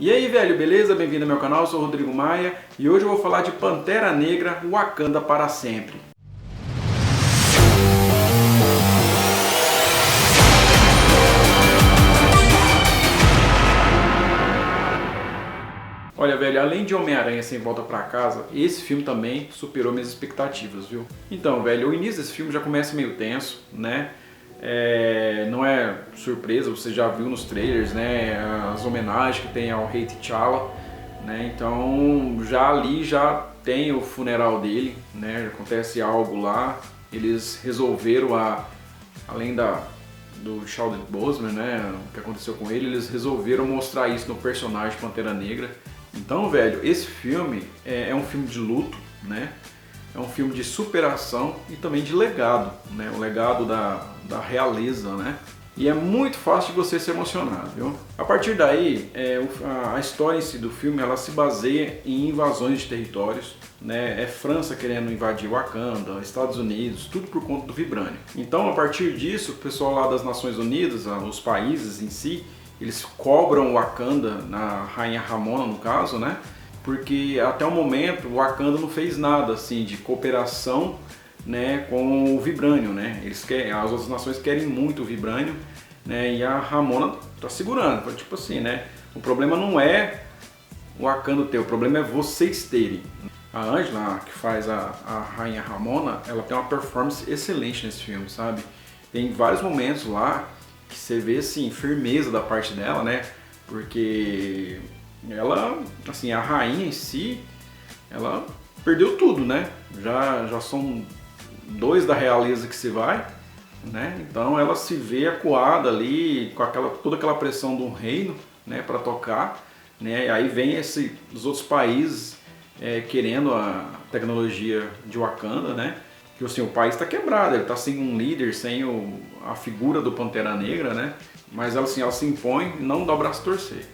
E aí, velho, beleza? Bem-vindo ao meu canal, eu sou o Rodrigo Maia e hoje eu vou falar de Pantera Negra, Wakanda para sempre. Olha, velho, além de Homem-Aranha Sem Volta Pra Casa, esse filme também superou minhas expectativas, viu? Então, velho, o início desse filme já começa meio tenso, né? Não é surpresa, você já viu nos trailers, né? As homenagens que tem ao Rei T'Challa, né? Então, já ali já tem o funeral dele, né? Acontece algo lá, eles resolveram, além do Chadwick Boseman, né? O que aconteceu com ele, eles resolveram mostrar isso no personagem Pantera Negra. Então, velho, esse filme é um filme de luto, né? É um filme de superação e também de legado, né? O legado da realeza, né? E é muito fácil de você se emocionar, viu? A partir daí, a história em si do filme, ela se baseia em invasões de territórios, né? É França querendo invadir Wakanda, Estados Unidos, tudo por conta do Vibranium. Então, a partir disso, o pessoal lá das Nações Unidas, os países em si, eles cobram Wakanda, na Rainha Ramona no caso, né? Porque até o momento o Wakanda não fez nada assim de cooperação, né, com o Vibranium, né? As outras nações querem muito o Vibranium, né? E a Ramona tá segurando, tipo assim, né? O problema não é o Wakanda ter, o problema é vocês terem. A Angela, que faz a Rainha Ramona, ela tem uma performance excelente nesse filme, sabe? Tem vários momentos lá que você vê assim firmeza da parte dela, né? Porque ela, assim, a rainha em si, ela perdeu tudo, né? Já são dois da realeza que se vai, né? Então ela se vê acuada ali com toda aquela pressão do reino, né, para tocar, né? E aí vem os outros países querendo a tecnologia de Wakanda, né? Que assim, o país está quebrado, ele está sem um líder, sem a figura do Pantera Negra, né? Mas ela, assim, ela se impõe e não dá o braço a torcer.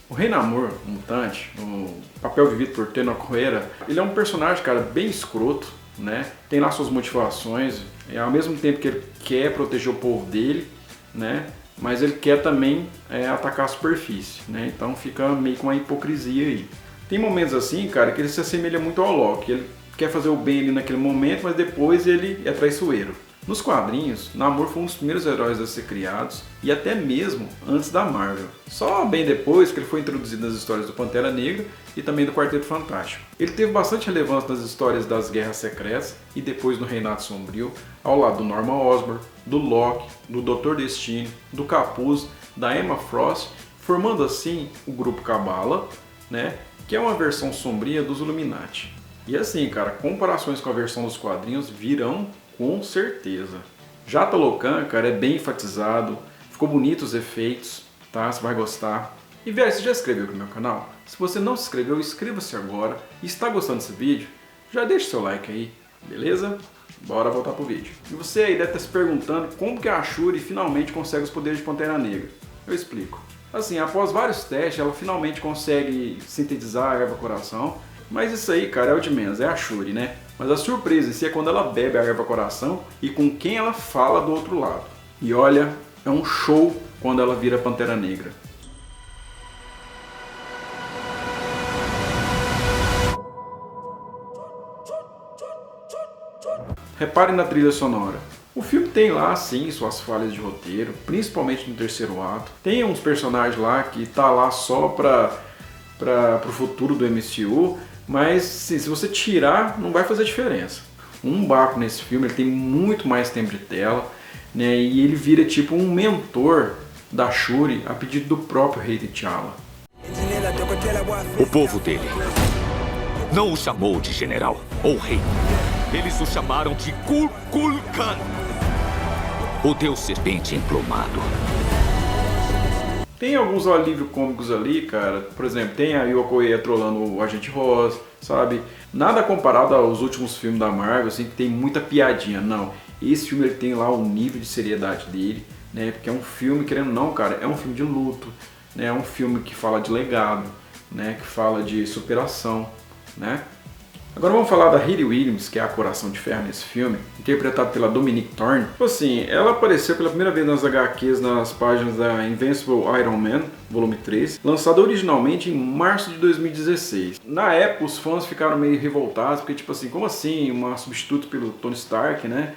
O Rei Namor, o mutante, o papel vivido por Tenoch Huerta, ele é um personagem, cara, bem escroto, né? Tem lá suas motivações, ao mesmo tempo que ele quer proteger o povo dele, né? Mas ele quer também atacar a superfície, né? Então fica meio com uma hipocrisia aí. Tem momentos assim, cara, que ele se assemelha muito ao Loki. Ele quer fazer o bem ali naquele momento, mas depois ele é traiçoeiro. Nos quadrinhos, Namor foi um dos primeiros heróis a ser criados, e até mesmo antes da Marvel. Só bem depois que ele foi introduzido nas histórias do Pantera Negra e também do Quarteto Fantástico. Ele teve bastante relevância nas histórias das Guerras Secretas e depois no Reinado Sombrio, ao lado do Norman Osborn, do Loki, do Doutor Destino, do Capuz, da Emma Frost, formando assim o grupo Kabbalah, né, que é uma versão sombria dos Illuminati. E assim, cara, comparações com a versão dos quadrinhos virão com certeza. Já Talocan, cara, é bem enfatizado, ficou bonito os efeitos, tá? Você vai gostar. E velho, você já se inscreveu aqui no meu canal? Se você não se inscreveu, inscreva-se agora. E está gostando desse vídeo? Já deixa seu like aí, beleza? Bora voltar pro vídeo. E você aí deve estar se perguntando como que a Shuri finalmente consegue os poderes de Pantera Negra. Eu explico. Assim, após vários testes, ela finalmente consegue sintetizar a erva coração. Mas isso aí, cara, é o de menos, é a Shuri, né? Mas a surpresa em si é quando ela bebe a erva coração e com quem ela fala do outro lado. E olha, é um show quando ela vira Pantera Negra. Repare na trilha sonora. O filme tem lá, sim, suas falhas de roteiro, principalmente no terceiro ato. Tem uns personagens lá que tá lá só pro futuro do MCU, mas sim, se você tirar, não vai fazer diferença. Um Baco nesse filme, ele tem muito mais tempo de tela, né, e ele vira tipo um mentor da Shuri a pedido do próprio Rei T'Challa. O povo dele não o chamou de general ou rei. Eles o chamaram de Kukulkan, o deus serpente emplumado. Tem alguns alívios cômicos ali, cara. Por exemplo, tem a Yoko Oe trolando o Agente Ross, sabe? Nada comparado aos últimos filmes da Marvel, assim, que tem muita piadinha. Não, esse filme ele tem lá o nível de seriedade dele, né? Porque é um filme, querendo ou não, cara, é um filme de luto, né? É um filme que fala de legado, né? Que fala de superação, né? Agora vamos falar da Hayley Williams, que é a Coração de Ferro nesse filme, interpretada pela Dominique Thorne. Tipo assim, ela apareceu pela primeira vez nas HQs nas páginas da Invincible Iron Man, volume 3, lançada originalmente em março de 2016. Na época, os fãs ficaram meio revoltados, porque tipo assim, como assim, uma substituta pelo Tony Stark, né?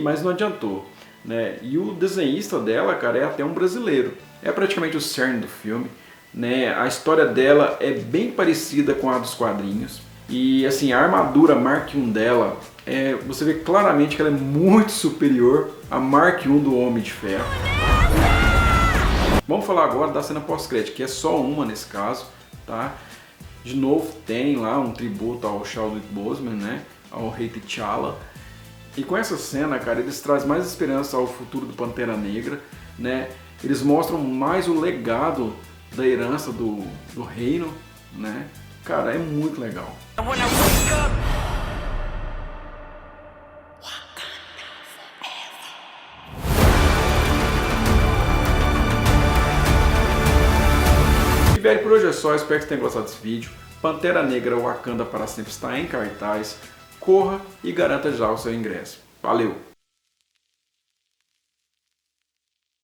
Mas não adiantou, né? E o desenhista dela, cara, é até um brasileiro. É praticamente o cerne do filme, né? A história dela é bem parecida com a dos quadrinhos. E assim, a armadura Mark I dela, você vê claramente que ela é muito superior à Mark I do Homem de Ferro. Vamos falar agora da cena pós-crédito, que é só uma nesse caso, tá? De novo, tem lá um tributo ao Chadwick Boseman, né? Ao rei T'Challa. E com essa cena, cara, eles trazem mais esperança ao futuro do Pantera Negra, né? Eles mostram mais o legado da herança do reino, né? Cara, é muito legal. E velho, por hoje é só, espero que você tenha gostado desse vídeo. Pantera Negra Wakanda para sempre está em cartaz. Corra e garanta já o seu ingresso. Valeu!